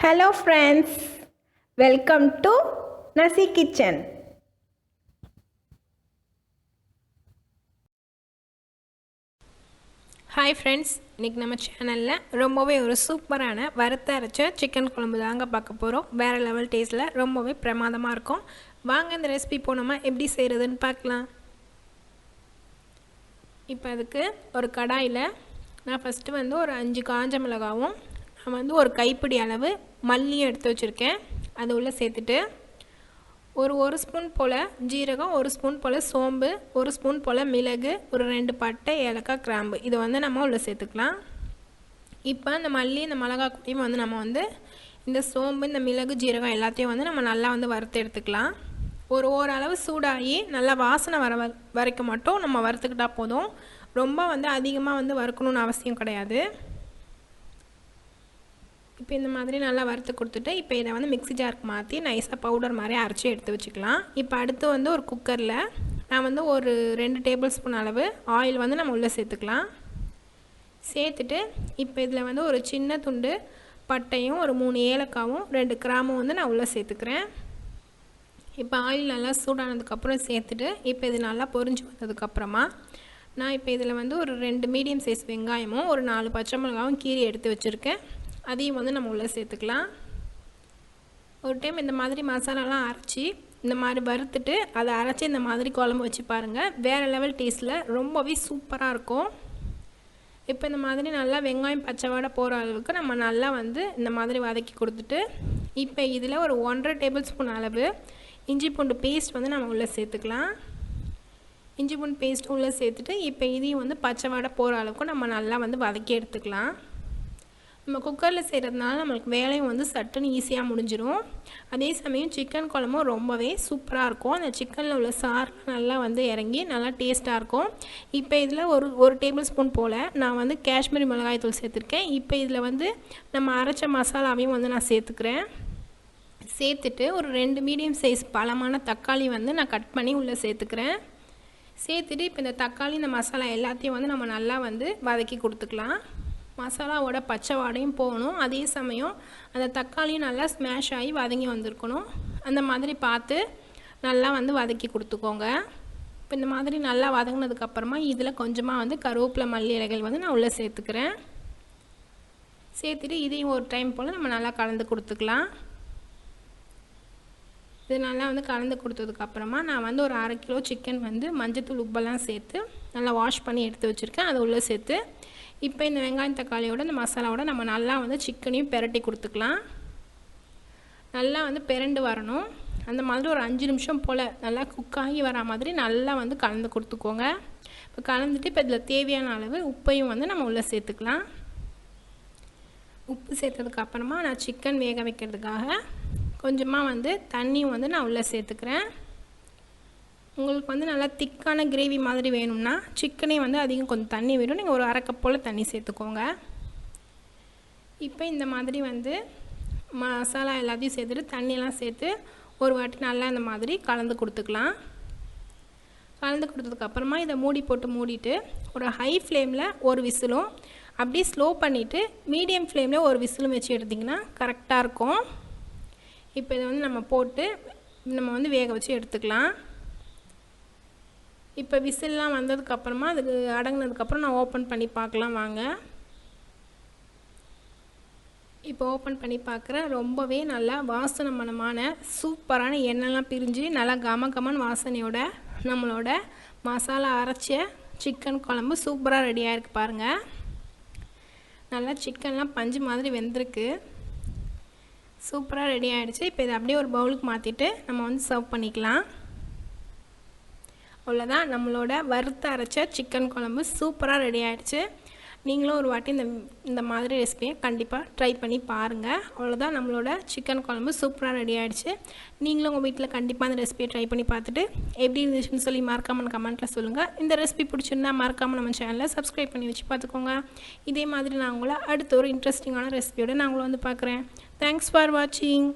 Hello friends, welcome to Nasekitchen. Hi friends, இன்னைக்கு நம்ம சேனல்ல ரொம்பவே ஒரு சூப்பரான வறுத்த அரைச்ச சிக்கன் குழம்பு தாங்க பார்க்க போறோம். வேற லெவல் டேஸ்ட்ல ரொம்பவே பிரமாதமா இருக்கும். வாங்க இந்த ரெசிபி போனோமா எப்படி செய்யறதுன்னு பார்க்கலாம். இப்போ அதுக்கு ஒரு கடாயில நான் ஃபர்ஸ்ட் ஒரு 5 காஞ்ச மிளகாவும் நான் ஒரு கைப்பிடி அளவு மல்லியும் எடுத்து வச்சிருக்கேன். அது உள்ள சேர்த்துட்டு ஒரு ஸ்பூன் போல் ஜீரகம், ஒரு ஸ்பூன் போல் சோம்பு, ஒரு ஸ்பூன் போல் மிளகு, ஒரு 2 பட்டை, ஏலக்காய், கிராம்பு இது நம்ம உள்ளே சேர்த்துக்கலாம். இப்போ இந்த மல்லி இந்த மிளகாய் கூட்டியும் நம்ம இந்த சோம்பு, இந்த மிளகு, ஜீரகம் எல்லாத்தையும் நம்ம நல்லா வறுத்து எடுத்துக்கலாம். ஓரளவு சூடாகி நல்லா வாசனை வரைக்கும் மட்டும் நம்ம வறுத்துக்கிட்டால் போதும். ரொம்ப அதிகமாக வறுக்கணும்னு அவசியம் கிடையாது. இப்போ இந்த மாதிரி நல்லா வறுத்து கொடுத்துட்டு இப்போ இதை மிக்ஸி ஜாருக்கு மாற்றி நைஸாக பவுடர் மாதிரி அரைச்சி எடுத்து வச்சுக்கலாம். இப்போ அடுத்து ஒரு குக்கரில் நான் ஒரு 2 டேபிள் ஸ்பூன் அளவு ஆயில் நம்ம உள்ளே சேர்த்துக்கலாம். சேர்த்துட்டு இப்போ இதில் ஒரு சின்ன துண்டு பட்டையும், ஒரு 3 ஏலக்காவும், 2 கிராமும் நான் உள்ளே சேர்த்துக்கிறேன். இப்போ ஆயில் நல்லா சூடானதுக்கப்புறம் சேர்த்துட்டு இப்போ இது நல்லா பொரிஞ்சு வந்ததுக்கப்புறமா நான் இப்போ இதில் ஒரு 2 மீடியம் சைஸ் வெங்காயமும், ஒரு 4 பச்சை மிளகாவும் கீரி எடுத்து வச்சுருக்கேன். அதையும் நம்ம உள்ளே சேர்த்துக்கலாம். ஒரு டைம் இந்த மாதிரி மசாலாலாம் அரைச்சி இந்த மாதிரி வறுத்துட்டு அதை அரைச்சி இந்த மாதிரி குழம்பு வச்சு பாருங்கள். வேறு லெவல் டேஸ்ட்டில் ரொம்பவே சூப்பராக இருக்கும். இப்போ இந்த மாதிரி நல்லா வெங்காயம் பச்சை வாடை போகிற அளவுக்கு நம்ம நல்லா இந்த மாதிரி வதக்கி கொடுத்துட்டு இப்போ இதில் ஒரு 1.5 டேபிள் ஸ்பூன் அளவு இஞ்சி பூண்டு பேஸ்ட் நம்ம உள்ளே சேர்த்துக்கலாம். இஞ்சி பூண்டு பேஸ்ட் உள்ளே சேர்த்துட்டு இப்போ இதையும் பச்சை வாடை போகிற அளவுக்கு நம்ம நல்லா வதக்கி எடுத்துக்கலாம். நம்ம குக்கரில் செய்கிறதுனால நம்மளுக்கு வேலையும் சட்டுன்னு ஈஸியாக முடிஞ்சிடும். அதே சமயம் சிக்கன் குழம்பும் ரொம்பவே சூப்பராக இருக்கும். அந்த சிக்கனில் உள்ள சாறுலாம் நல்லா இறங்கி நல்லா டேஸ்ட்டாக இருக்கும். இப்போ இதில் ஒரு டேபிள் ஸ்பூன் போல் நான் காஷ்மீரி மிளகாய் தூள் சேர்த்துருக்கேன். இப்போ இதில் நம்ம அரைச்ச மசாலாவையும் நான் சேர்த்துக்கிறேன். சேர்த்துட்டு ஒரு 2 மீடியம் சைஸ் பழமான தக்காளி நான் கட் பண்ணி உள்ளே சேர்த்துக்கிறேன். சேர்த்துட்டு இப்போ இந்த தக்காளி இந்த மசாலா எல்லாத்தையும் நம்ம நல்லா வதக்கி கொடுத்துக்கலாம். மசாலாவோட பச்சை வாடையும் போகணும். அதே சமயம் அந்த தக்காளியும் நல்லா ஸ்மாஷ் ஆகி வதங்கி வந்திருக்கணும். அந்த மாதிரி பார்த்து நல்லா வதக்கி கொடுத்துக்கோங்க. இப்போ இந்த மாதிரி நல்லா வதங்கினதுக்கப்புறமா இதில் கொஞ்சமாக கருவேப்பிலை, மல்லி இலைகள் நான் உள்ளே சேர்த்துக்கிறேன். சேர்த்துட்டு இதையும் ஒரு டைம் போல் நம்ம நல்லா கலந்து கொடுத்துக்கலாம். இது நல்லா கலந்து கொடுத்ததுக்கப்புறமா நான் ஒரு 1/2 கிலோ சிக்கன் மஞ்சத்தூள், உப்பெல்லாம் சேர்த்து நல்லா வாஷ் பண்ணி எடுத்து வச்சுருக்கேன். அதை உள்ளே சேர்த்து இப்போ இந்த வெங்காயம் தக்காளியோட இந்த மசாலாவோட நம்ம நல்லா சிக்கனையும் பெரட்டி கொடுத்துக்கலாம். நல்லா பெரண்டு வரணும். அந்த மாதிரி ஒரு 5 நிமிஷம் போல் நல்லா குக்காகி வர மாதிரி நல்லா கலந்து கொடுத்துக்கோங்க. இப்போ கலந்துட்டு இப்போ இதில் தேவையான அளவு உப்பையும் நம்ம உள்ளே சேர்த்துக்கலாம். உப்பு சேர்த்ததுக்கப்புறமா நான் சிக்கன் வேக வைக்கிறதுக்காக கொஞ்சமாக தண்ணியும் நான் உள்ளே சேர்த்துக்கிறேன். உங்களுக்கு நல்லா திக்கான கிரேவி மாதிரி வேணும்னா சிக்கனே அதிகம் கொஞ்சம் தண்ணி வேணும். நீங்கள் ஒரு 1/2 கப் போல் தண்ணி சேர்த்துக்கோங்க. இப்போ இந்த மாதிரி மசாலா எல்லாத்தையும் சேர்த்துட்டு தண்ணியெல்லாம் சேர்த்து ஒரு வாட்டி நல்லா இந்த மாதிரி கலந்து கொடுத்துக்கலாம். கலந்து கொடுத்ததுக்கப்புறமா இதை மூடி போட்டு மூடிட்டு ஒரு ஹை ஃப்ளேமில் ஒரு விசிலும், அப்படியே ஸ்லோ பண்ணிவிட்டு மீடியம் ஃப்ளேமில் ஒரு விசிலும் வச்சு எடுத்திங்கன்னா கரெக்டாக இருக்கும். இப்போ இதை நம்ம போட்டு நம்ம வேக வச்சு எடுத்துக்கலாம். இப்போ விசில்லாம் வந்ததுக்கப்புறமா அதுக்கு அடங்கினதுக்கப்புறம் நான் ஓப்பன் பண்ணி பார்க்கலாம் வாங்க. இப்போ ஓப்பன் பண்ணி பார்க்குறேன். ரொம்பவே நல்லா வாசனை மணமான சூப்பரான எண்ணெய்லாம் பிரிஞ்சு நல்லா கமகமன் வாசனையோட நம்மளோட மசாலா அரைச்ச சிக்கன் குழம்பு சூப்பராக ரெடியாக இருக்குது பாருங்கள். நல்லா சிக்கன்லாம் பஞ்சு மாதிரி வெந்திருக்கு. சூப்பராக ரெடி ஆகிடுச்சு. இப்போ இதை அப்படியே ஒரு பவுலுக்கு மாற்றிட்டு நம்ம சர்வ் பண்ணிக்கலாம். அவ்வளோதான், நம்மளோட வறுத்து அரைச்ச சிக்கன் குழம்பு சூப்பராக ரெடி ஆகிடுச்சு. நீங்களும் ஒரு வாட்டி இந்த மாதிரி ரெசிபியை கண்டிப்பாக ட்ரை பண்ணி பாருங்கள். அவ்வளோதான், நம்மளோட சிக்கன் குழம்பு சூப்பராக ரெடி ஆகிடுச்சு. நீங்களும் உங்கள் வீட்டில் கண்டிப்பாக அந்த ரெசிபியை ட்ரை பண்ணி பார்த்துட்டு எப்படி இருந்துச்சுன்னு சொல்லி மறக்காமல் கமெண்ட்டில் சொல்லுங்கள். இந்த ரெசிபி பிடிச்சிருந்தா மறக்காமல் நம்ம சேனலை சப்ஸ்கிரைப் பண்ணி வச்சு பார்த்துக்கோங்க. இதே மாதிரி நான் உங்களை அடுத்த ஒரு இன்ட்ரெஸ்டிங்கான ரெசிபியோடு நான் உங்களை பார்க்குறேன். தேங்க்ஸ் ஃபார் வாட்சிங்.